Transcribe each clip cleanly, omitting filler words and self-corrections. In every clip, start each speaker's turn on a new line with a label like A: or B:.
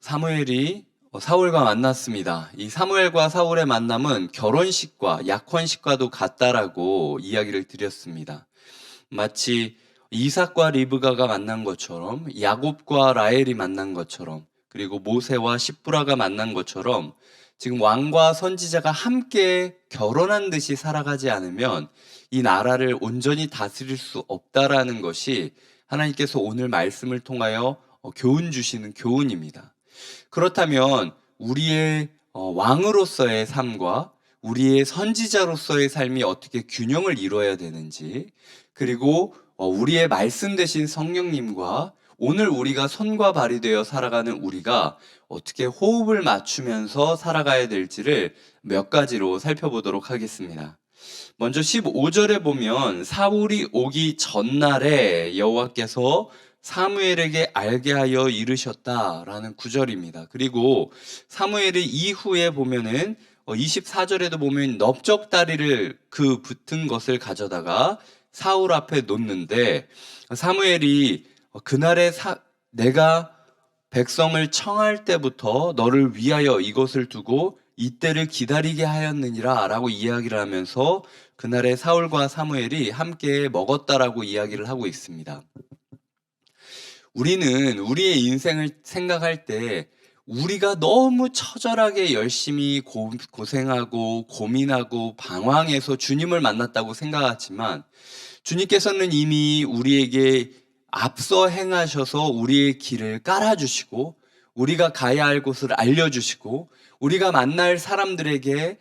A: 사무엘이 사울과 만났습니다. 이 사무엘과 사울의 만남은 결혼식과 약혼식과도 같다라고 이야기를 드렸습니다. 마치 이삭과 리브가가 만난 것처럼, 야곱과 라헬이 만난 것처럼, 그리고 모세와 십부라가 만난 것처럼 지금 왕과 선지자가 함께 결혼한 듯이 살아가지 않으면 이 나라를 온전히 다스릴 수 없다라는 것이 하나님께서 오늘 말씀을 통하여 교훈 주시는 교훈입니다. 그렇다면 우리의 왕으로서의 삶과 우리의 선지자로서의 삶이 어떻게 균형을 이루어야 되는지, 그리고 우리의 말씀 되신 성령님과 오늘 우리가 손과 발이 되어 살아가는 우리가 어떻게 호흡을 맞추면서 살아가야 될지를 몇 가지로 살펴보도록 하겠습니다. 먼저 15절에 보면 사울이 오기 전날에 여호와께서 사무엘에게 알게 하여 이르셨다라는 구절입니다. 그리고 사무엘이 이후에 보면은 24절에도 보면 넓적다리를 그 붙은 것을 가져다가 사울 앞에 놓는데, 사무엘이 그날에 내가 백성을 청할 때부터 너를 위하여 이것을 두고 이때를 기다리게 하였느니라 라고 이야기를 하면서 그날에 사울과 사무엘이 함께 먹었다라고 이야기를 하고 있습니다. 우리는 우리의 인생을 생각할 때 우리가 너무 처절하게 열심히 고생하고 고민하고 방황해서 주님을 만났다고 생각하지만, 주님께서는 이미 우리에게 앞서 행하셔서 우리의 길을 깔아주시고 우리가 가야 할 곳을 알려주시고 우리가 만날 사람들에게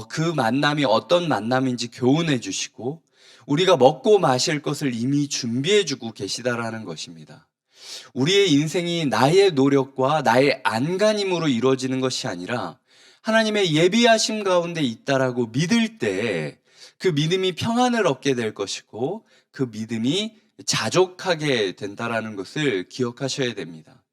A: 그 만남이 어떤 만남인지 교훈해 주시고 우리가 먹고 마실 것을 이미 준비해 주고 계시다라는 것입니다. 우리의 인생이 나의 노력과 나의 안간힘으로 이루어지는 것이 아니라 하나님의 예비하심 가운데 있다라고 믿을 때 그 믿음이 평안을 얻게 될 것이고 그 믿음이 자족하게 된다라는 것을 기억하셔야 됩니다.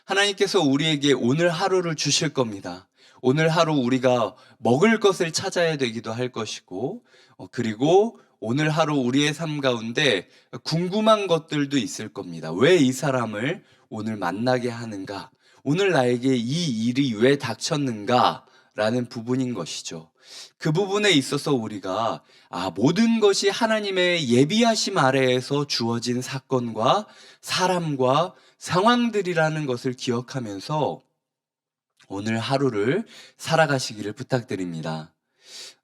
A: 하나님께서 우리에게 오늘 하루를 주실 겁니다. 오늘 하루 우리가 먹을 것을 찾아야 되기도 할 것이고, 그리고 오늘 하루 우리의 삶 가운데 궁금한 것들도 있을 겁니다. 왜 이 사람을 오늘 만나게 하는가? 오늘 나에게 이 일이 왜 닥쳤는가? 라는 부분인 것이죠. 그 부분에 있어서 우리가 모든 것이 하나님의 예비하심 아래에서 주어진 사건과 사람과 상황들이라는 것을 기억하면서 오늘 하루를 살아가시기를 부탁드립니다.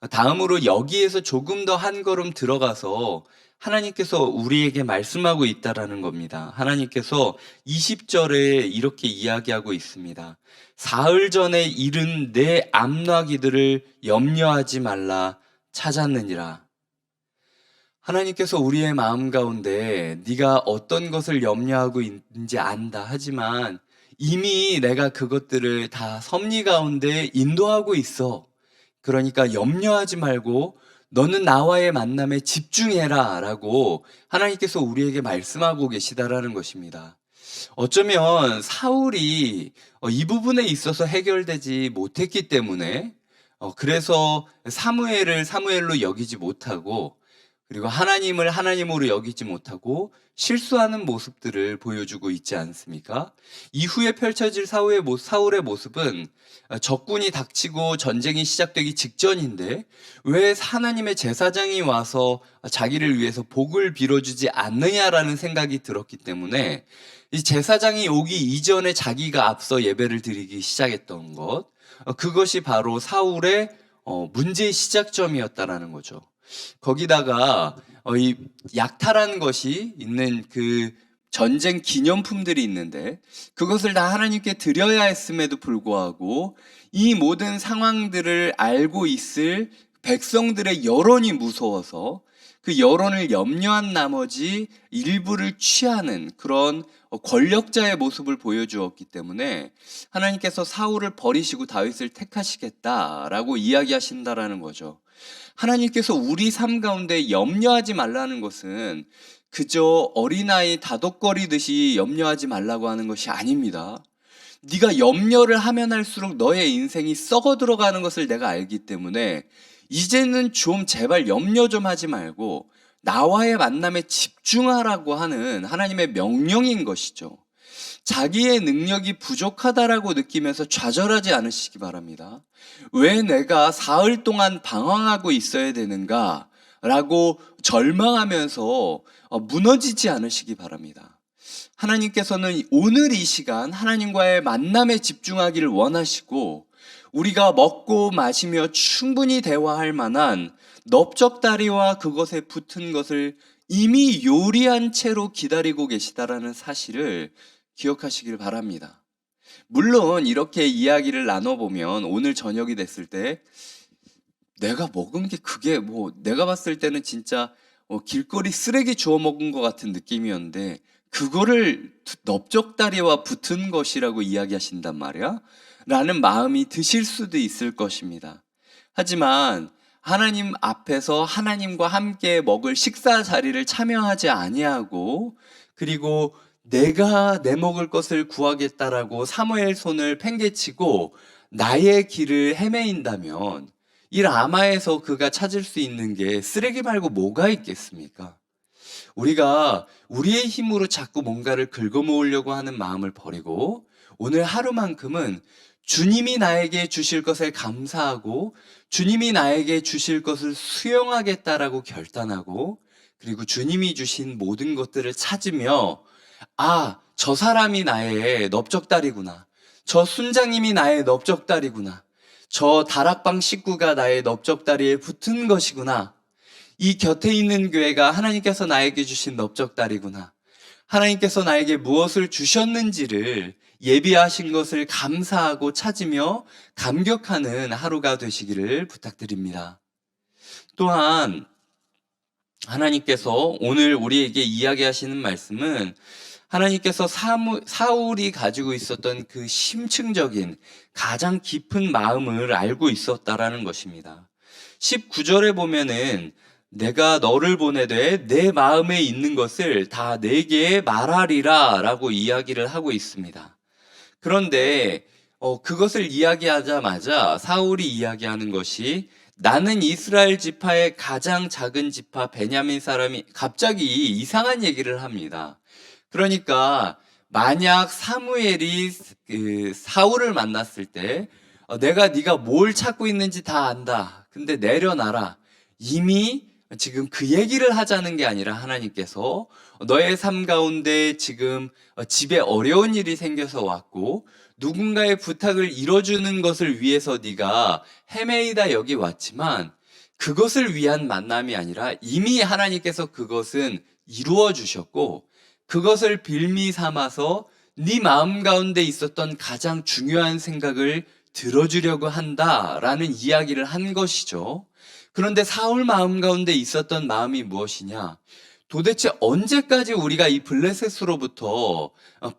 A: 다음으로 여기에서 조금 더 한 걸음 들어가서 하나님께서 우리에게 말씀하고 있다라는 겁니다. 하나님께서 20절에 이렇게 이야기하고 있습니다. 사흘 전에 이른 내 암나기들을 염려하지 말라 찾았느니라. 하나님께서 우리의 마음 가운데 네가 어떤 것을 염려하고 있는지 안다 하지만 이미 내가 그것들을 다 섭리 가운데 인도하고 있어. 그러니까 염려하지 말고 너는 나와의 만남에 집중해라 라고 하나님께서 우리에게 말씀하고 계시다라는 것입니다. 어쩌면 사울이 이 부분에 있어서 해결되지 못했기 때문에 그래서 사무엘을 사무엘로 여기지 못하고, 그리고 하나님을 하나님으로 여기지 못하고 실수하는 모습들을 보여주고 있지 않습니까? 이후에 펼쳐질 사울의 모습은 적군이 닥치고 전쟁이 시작되기 직전인데 왜 하나님의 제사장이 와서 자기를 위해서 복을 빌어주지 않느냐라는 생각이 들었기 때문에 이 제사장이 오기 이전에 자기가 앞서 예배를 드리기 시작했던 것, 그것이 바로 사울의 문제의 시작점이었다라는 거죠. 거기다가 이 약탈한 것이 있는 그 전쟁 기념품들이 있는데 그것을 다 하나님께 드려야 했음에도 불구하고 이 모든 상황들을 알고 있을 백성들의 여론이 무서워서 그 여론을 염려한 나머지 일부를 취하는 그런 권력자의 모습을 보여주었기 때문에 하나님께서 사울을 버리시고 다윗을 택하시겠다라고 이야기하신다라는 거죠. 하나님께서 우리 삶 가운데 염려하지 말라는 것은 그저 어린아이 다독거리듯이 염려하지 말라고 하는 것이 아닙니다. 네가 염려를 하면 할수록 너의 인생이 썩어 들어가는 것을 내가 알기 때문에 이제는 좀 제발 염려 좀 하지 말고 나와의 만남에 집중하라고 하는 하나님의 명령인 것이죠. 자기의 능력이 부족하다라고 느끼면서 좌절하지 않으시기 바랍니다. 왜 내가 사흘 동안 방황하고 있어야 되는가? 라고 절망하면서 무너지지 않으시기 바랍니다. 하나님께서는 오늘 이 시간 하나님과의 만남에 집중하기를 원하시고, 우리가 먹고 마시며 충분히 대화할 만한 넓적다리와 그것에 붙은 것을 이미 요리한 채로 기다리고 계시다라는 사실을 기억하시길 바랍니다. 물론 이렇게 이야기를 나눠보면 오늘 저녁이 됐을 때 내가 먹은 게 그게 내가 봤을 때는 진짜 길거리 쓰레기 주워 먹은 것 같은 느낌이었는데 그거를 넓적다리와 붙은 것이라고 이야기하신단 말이야? 라는 마음이 드실 수도 있을 것입니다. 하지만 하나님 앞에서 하나님과 함께 먹을 식사 자리를 참여하지 아니하고, 그리고 내가 내 먹을 것을 구하겠다라고 사무엘 손을 팽개치고 나의 길을 헤매인다면 이 라마에서 그가 찾을 수 있는 게 쓰레기 말고 뭐가 있겠습니까? 우리가 우리의 힘으로 자꾸 뭔가를 긁어모으려고 하는 마음을 버리고 오늘 하루만큼은 주님이 나에게 주실 것을 감사하고 주님이 나에게 주실 것을 수용하겠다라고 결단하고, 그리고 주님이 주신 모든 것들을 찾으며 저 사람이 나의 넓적다리구나. 저 순장님이 나의 넓적다리구나. 저 다락방 식구가 나의 넓적다리에 붙은 것이구나. 이 곁에 있는 교회가 하나님께서 나에게 주신 넓적다리구나. 하나님께서 나에게 무엇을 주셨는지를 예비하신 것을 감사하고 찾으며 감격하는 하루가 되시기를 부탁드립니다. 또한 하나님께서 오늘 우리에게 이야기하시는 말씀은 하나님께서 사울이 가지고 있었던 그 심층적인 가장 깊은 마음을 알고 있었다라는 것입니다. 19절에 보면은 내가 너를 보내되 내 마음에 있는 것을 다 내게 말하리라 라고 이야기를 하고 있습니다. 그런데 그것을 이야기하자마자 사울이 이야기하는 것이 나는 이스라엘 지파의 가장 작은 지파 베냐민 사람이 갑자기 이상한 얘기를 합니다. 그러니까 만약 사무엘이 사울을 만났을 때 내가 네가 뭘 찾고 있는지 다 안다. 근데 내려놔라. 이미 지금 그 얘기를 하자는 게 아니라 하나님께서 너의 삶 가운데 지금 집에 어려운 일이 생겨서 왔고 누군가의 부탁을 이뤄주는 것을 위해서 네가 헤매이다 여기 왔지만 그것을 위한 만남이 아니라 이미 하나님께서 그것은 이루어 주셨고 그것을 빌미 삼아서 네 마음 가운데 있었던 가장 중요한 생각을 들어주려고 한다라는 이야기를 한 것이죠. 그런데 사울 마음 가운데 있었던 마음이 무엇이냐? 도대체 언제까지 우리가 이 블레셋으로부터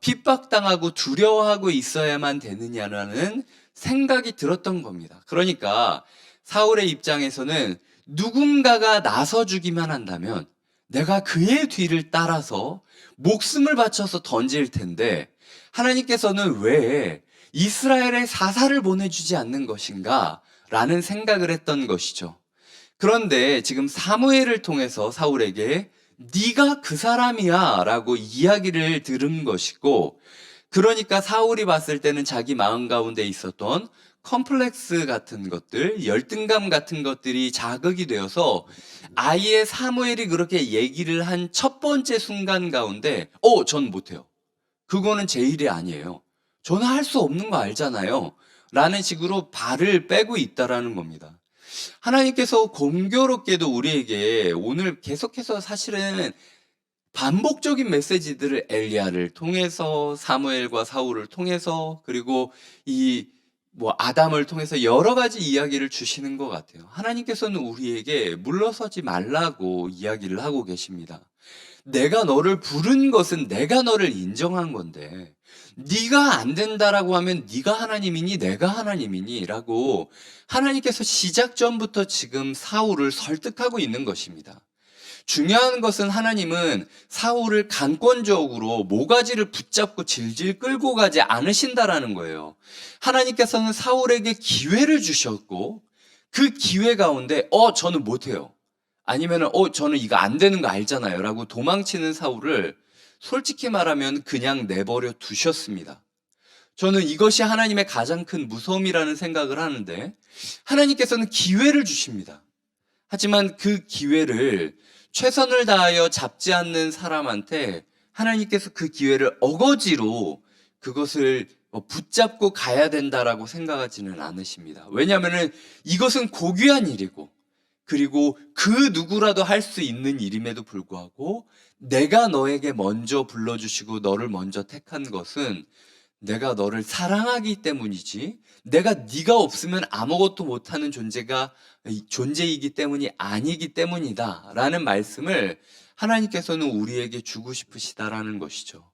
A: 핍박당하고 두려워하고 있어야만 되느냐라는 생각이 들었던 겁니다. 그러니까 사울의 입장에서는 누군가가 나서주기만 한다면 내가 그의 뒤를 따라서 목숨을 바쳐서 던질 텐데 하나님께서는 왜 이스라엘에 사사를 보내주지 않는 것인가? 라는 생각을 했던 것이죠. 그런데 지금 사무엘을 통해서 사울에게 네가 그 사람이야 라고 이야기를 들은 것이고, 그러니까 사울이 봤을 때는 자기 마음 가운데 있었던 컴플렉스 같은 것들, 열등감 같은 것들이 자극이 되어서 아예 사무엘이 그렇게 얘기를 한 첫 번째 순간 가운데 전 못해요. 그거는 제 일이 아니에요. 저는 할 수 없는 거 알잖아요. 라는 식으로 발을 빼고 있다라는 겁니다. 하나님께서 공교롭게도 우리에게 오늘 계속해서 사실은 반복적인 메시지들을 엘리야를 통해서 사무엘과 사울을 통해서 그리고 아담을 통해서 여러 가지 이야기를 주시는 것 같아요. 하나님께서는 우리에게 물러서지 말라고 이야기를 하고 계십니다. 내가 너를 부른 것은 내가 너를 인정한 건데 네가 안 된다라고 하면 네가 하나님이니 내가 하나님이니 라고 하나님께서 시작 전부터 지금 사울을 설득하고 있는 것입니다. 중요한 것은 하나님은 사울을 강권적으로 모가지를 붙잡고 질질 끌고 가지 않으신다라는 거예요. 하나님께서는 사울에게 기회를 주셨고 그 기회 가운데 저는 못해요. 아니면은 저는 이거 안 되는 거 알잖아요 라고 도망치는 사울을 솔직히 말하면 그냥 내버려 두셨습니다. 저는 이것이 하나님의 가장 큰 무서움이라는 생각을 하는데, 하나님께서는 기회를 주십니다. 하지만 그 기회를 최선을 다하여 잡지 않는 사람한테 하나님께서 그 기회를 어거지로 그것을 붙잡고 가야 된다라고 생각하지는 않으십니다. 왜냐하면 이것은 고귀한 일이고, 그리고 그 누구라도 할 수 있는 일임에도 불구하고 내가 너에게 먼저 불러주시고 너를 먼저 택한 것은 내가 너를 사랑하기 때문이지, 내가 네가 없으면 아무것도 못하는 존재이기 때문이 아니기 때문이다 라는 말씀을 하나님께서는 우리에게 주고 싶으시다라는 것이죠.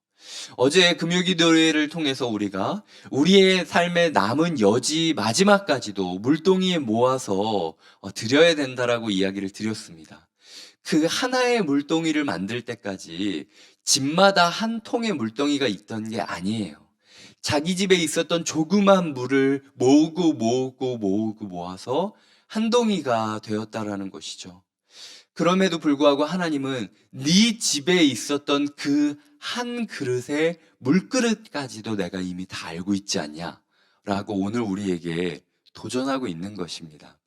A: 어제 금요기도회를 통해서 우리가 우리의 삶의 남은 여지 마지막까지도 물동이에 모아서 드려야 된다라고 이야기를 드렸습니다. 그 하나의 물동이를 만들 때까지 집마다 한 통의 물동이가 있던 게 아니에요. 자기 집에 있었던 조그만 물을 모으고 모아서 한 동이가 되었다라는 것이죠. 그럼에도 불구하고 하나님은 네 집에 있었던 그 한 그릇의 물그릇까지도 내가 이미 다 알고 있지 않냐? 라고 오늘 우리에게 도전하고 있는 것입니다.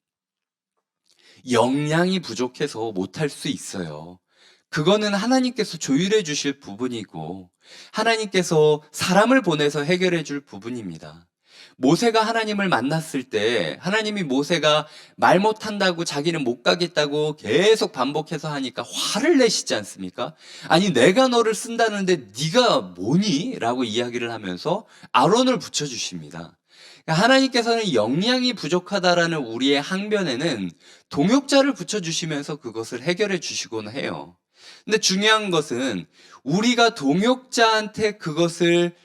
A: 역량이 부족해서 못할 수 있어요. 그거는 하나님께서 조율해 주실 부분이고, 하나님께서 사람을 보내서 해결해 줄 부분입니다. 모세가 하나님을 만났을 때 하나님이 모세가 말 못한다고 자기는 못 가겠다고 계속 반복해서 하니까 화를 내시지 않습니까? 아니 내가 너를 쓴다는데 네가 뭐니? 라고 이야기를 하면서 아론을 붙여주십니다. 하나님께서는 역량이 부족하다라는 우리의 항변에는 동역자를 붙여주시면서 그것을 해결해 주시곤 해요. 근데 중요한 것은 우리가 동역자한테 그것을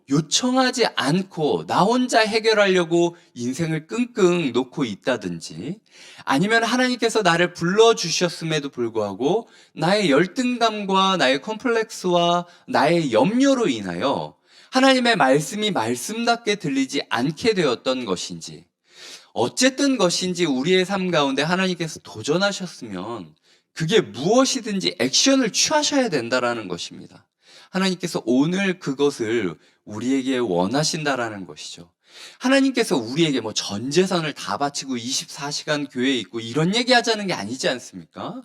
A: 요청하지 않고 나 혼자 해결하려고 인생을 끙끙 놓고 있다든지, 아니면 하나님께서 나를 불러주셨음에도 불구하고 나의 열등감과 나의 컴플렉스와 나의 염려로 인하여 하나님의 말씀이 말씀답게 들리지 않게 되었던 것인지, 어쨌든 것인지 우리의 삶 가운데 하나님께서 도전하셨으면 그게 무엇이든지 액션을 취하셔야 된다라는 것입니다. 하나님께서 오늘 그것을 우리에게 원하신다라는 것이죠. 하나님께서 우리에게 뭐 전 재산을 다 바치고 24시간 교회에 있고 이런 얘기 하자는 게 아니지 않습니까?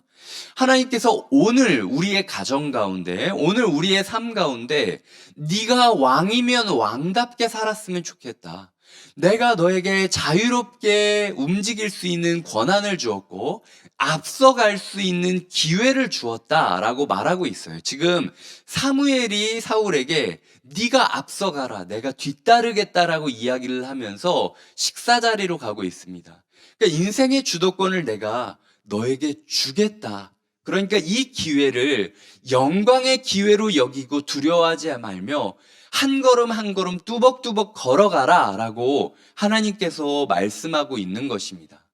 A: 하나님께서 오늘 우리의 가정 가운데, 오늘 우리의 삶 가운데 네가 왕이면 왕답게 살았으면 좋겠다. 내가 너에게 자유롭게 움직일 수 있는 권한을 주었고 앞서갈 수 있는 기회를 주었다라고 말하고 있어요. 지금 사무엘이 사울에게 네가 앞서가라, 내가 뒤따르겠다라고 이야기를 하면서 식사 자리로 가고 있습니다. 그러니까 인생의 주도권을 내가 너에게 주겠다. 그러니까 이 기회를 영광의 기회로 여기고 두려워하지 말며 한 걸음 한 걸음 뚜벅뚜벅 걸어가라 라고 하나님께서 말씀하고 있는 것입니다.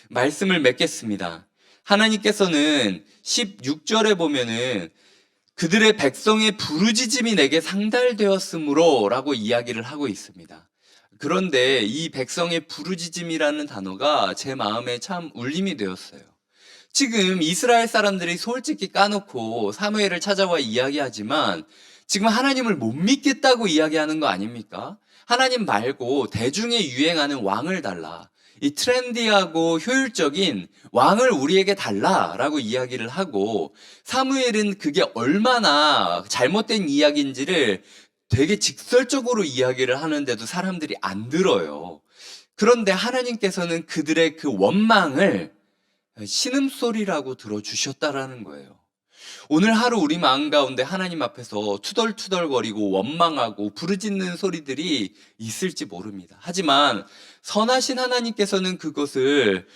A: 말씀을 맺겠습니다. 하나님께서는 16절에 보면은 그들의 백성의 부르짖음이 내게 상달되었으므로 라고 이야기를 하고 있습니다. 그런데 이 백성의 부르짖음이라는 단어가 제 마음에 참 울림이 되었어요. 지금 이스라엘 사람들이 솔직히 까놓고 사무엘을 찾아와 이야기하지만 지금 하나님을 못 믿겠다고 이야기하는 거 아닙니까? 하나님 말고 대중에 유행하는 왕을 달라. 이 트렌디하고 효율적인 왕을 우리에게 달라라고 이야기를 하고, 사무엘은 그게 얼마나 잘못된 이야기인지를 되게 직설적으로 이야기를 하는데도 사람들이 안 들어요. 그런데 하나님께서는 그들의 그 원망을 신음소리라고 들어주셨다라는 거예요. 오늘 하루 우리 마음 가운데 하나님 앞에서 투덜투덜거리고 원망하고 부르짖는 소리들이 있을지 모릅니다. 하지만 선하신 하나님께서는 그것을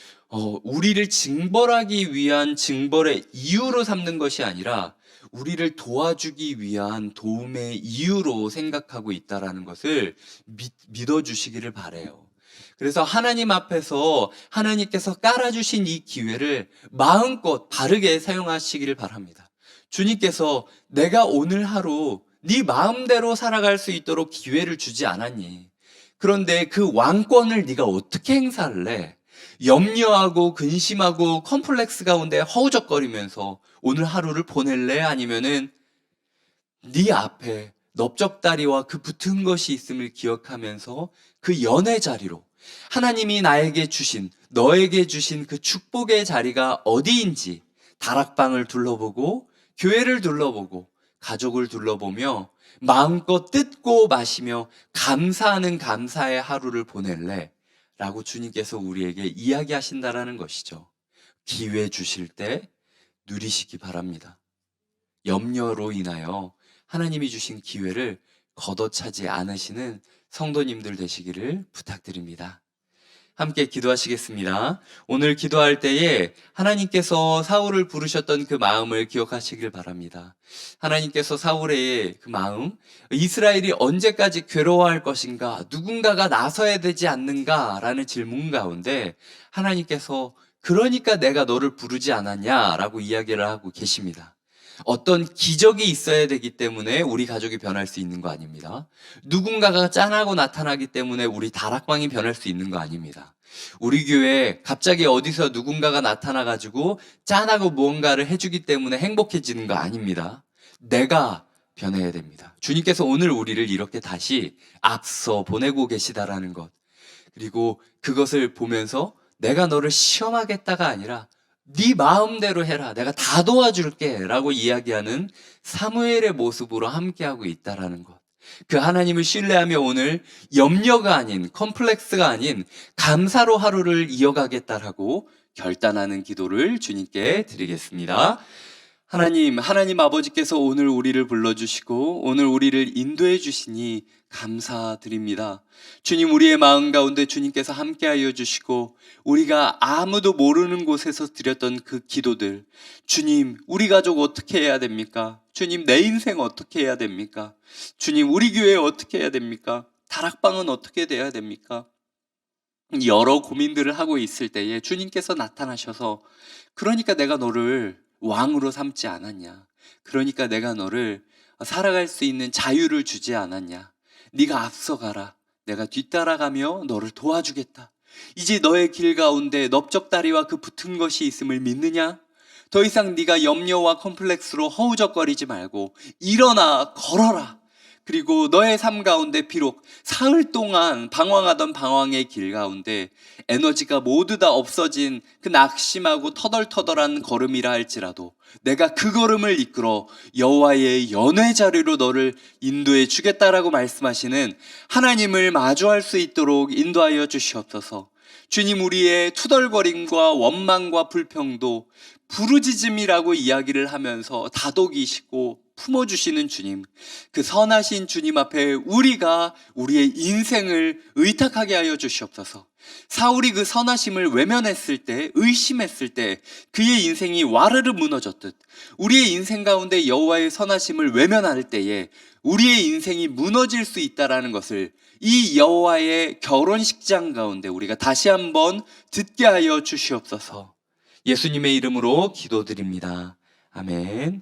A: 우리를 징벌하기 위한 징벌의 이유로 삼는 것이 아니라 우리를 도와주기 위한 도움의 이유로 생각하고 있다는 것을 믿어주시기를 바라요. 그래서 하나님 앞에서 하나님께서 깔아주신 이 기회를 마음껏 바르게 사용하시기를 바랍니다. 주님께서 내가 오늘 하루 네 마음대로 살아갈 수 있도록 기회를 주지 않았니? 그런데 그 왕권을 네가 어떻게 행사를 해? 염려하고 근심하고 컴플렉스 가운데 허우적거리면서 오늘 하루를 보낼래? 아니면은 네 앞에 넓적다리와 그 붙은 것이 있음을 기억하면서 그 연애 자리로 하나님이 나에게 주신, 너에게 주신 그 축복의 자리가 어디인지 다락방을 둘러보고 교회를 둘러보고 가족을 둘러보며 마음껏 뜯고 마시며 감사하는 감사의 하루를 보낼래? 라고 주님께서 우리에게 이야기하신다라는 것이죠. 기회 주실 때 누리시기 바랍니다. 염려로 인하여 하나님이 주신 기회를 걷어차지 않으시는 성도님들 되시기를 부탁드립니다. 함께 기도하시겠습니다. 오늘 기도할 때에 하나님께서 사울을 부르셨던 그 마음을 기억하시길 바랍니다. 하나님께서 사울의 그 마음, 이스라엘이 언제까지 괴로워할 것인가, 누군가가 나서야 되지 않는가라는 질문 가운데 하나님께서 그러니까 내가 너를 부르지 않았냐라고 이야기를 하고 계십니다. 어떤 기적이 있어야 되기 때문에 우리 가족이 변할 수 있는 거 아닙니다. 누군가가 짠하고 나타나기 때문에 우리 다락방이 변할 수 있는 거 아닙니다. 우리 교회에 갑자기 어디서 누군가가 나타나가지고 짠하고 무언가를 해주기 때문에 행복해지는 거 아닙니다. 내가 변해야 됩니다. 주님께서 오늘 우리를 이렇게 다시 앞서 보내고 계시다라는 것, 그리고 그것을 보면서 내가 너를 시험하겠다가 아니라 네 마음대로 해라, 내가 다 도와줄게 라고 이야기하는 사무엘의 모습으로 함께하고 있다라는 것, 그 하나님을 신뢰하며 오늘 염려가 아닌, 컴플렉스가 아닌 감사로 하루를 이어가겠다라고 결단하는 기도를 주님께 드리겠습니다. 하나님 아버지께서 오늘 우리를 불러주시고 오늘 우리를 인도해 주시니 감사드립니다. 주님, 우리의 마음 가운데 주님께서 함께하여 주시고 우리가 아무도 모르는 곳에서 드렸던 그 기도들, 주님, 우리 가족 어떻게 해야 됩니까? 주님, 내 인생 어떻게 해야 됩니까? 주님, 우리 교회 어떻게 해야 됩니까? 다락방은 어떻게 돼야 됩니까? 여러 고민들을 하고 있을 때에 주님께서 나타나셔서 그러니까 내가 너를 왕으로 삼지 않았냐? 그러니까 내가 너를 살아갈 수 있는 자유를 주지 않았냐? 네가 앞서가라. 내가 뒤따라가며 너를 도와주겠다. 이제 너의 길 가운데 넓적다리와 그 붙은 것이 있음을 믿느냐? 더 이상 네가 염려와 컴플렉스로 허우적거리지 말고 일어나 걸어라. 그리고 너의 삶 가운데 비록 사흘 동안 방황하던 방황의 길 가운데 에너지가 모두 다 없어진 그 낙심하고 터덜터덜한 걸음이라 할지라도 내가 그 걸음을 이끌어 여호와의 연회 자리로 너를 인도해 주겠다라고 말씀하시는 하나님을 마주할 수 있도록 인도하여 주시옵소서. 주님, 우리의 투덜거림과 원망과 불평도 부르짖음이라고 이야기를 하면서 다독이시고 품어주시는 주님, 그 선하신 주님 앞에 우리가 우리의 인생을 의탁하게 하여 주시옵소서. 사울이 그 선하심을 외면했을 때, 의심했을 때 그의 인생이 와르르 무너졌듯 우리의 인생 가운데 여호와의 선하심을 외면할 때에 우리의 인생이 무너질 수 있다는 것을 이 여호와의 결혼식장 가운데 우리가 다시 한번 듣게 하여 주시옵소서. 예수님의 이름으로 기도드립니다. 아멘.